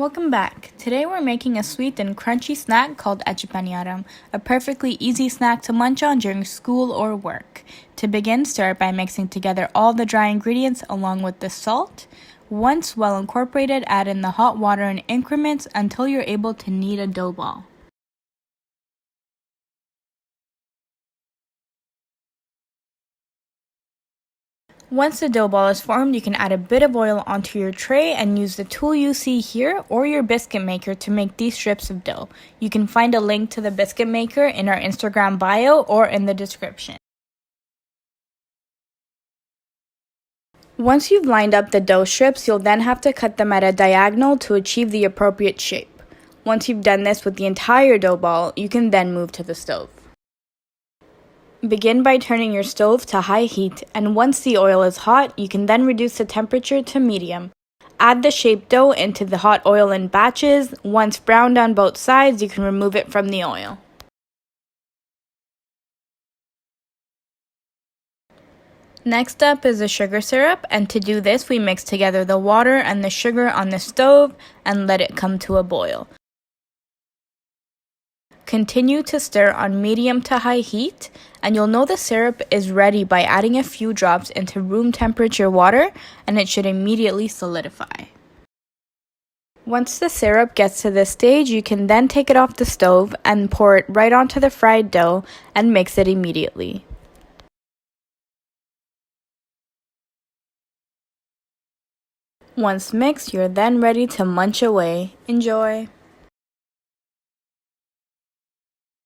Welcome back. Today we're making a sweet and crunchy snack called Achchu Paniyaaram, a perfectly easy snack to munch on during school or work. To begin, start by mixing together all the dry ingredients along with the salt. Once well incorporated, add in the hot water in increments until you're able to knead a dough ball. Once the dough ball is formed, you can add a bit of oil onto your tray and use the tool you see here or your biscuit maker to make these strips of dough. You can find a link to the biscuit maker in our Instagram bio or in the description. Once you've lined up the dough strips, you'll then have to cut them at a diagonal to achieve the appropriate shape. Once you've done this with the entire dough ball, you can then move to the stove. Begin by turning your stove to high heat, and once the oil is hot, you can then reduce the temperature to medium. Add the shaped dough into the hot oil in batches. Once browned on both sides, you can remove it from the oil. Next up is the sugar syrup, and to do this, we mix together the water and the sugar on the stove and let it come to a boil. Continue to stir on medium to high heat, and you'll know the syrup is ready by adding a few drops into room temperature water, and it should immediately solidify. Once the syrup gets to this stage, you can then take it off the stove and pour it right onto the fried dough and mix it immediately. Once mixed, you're then ready to munch away. Enjoy!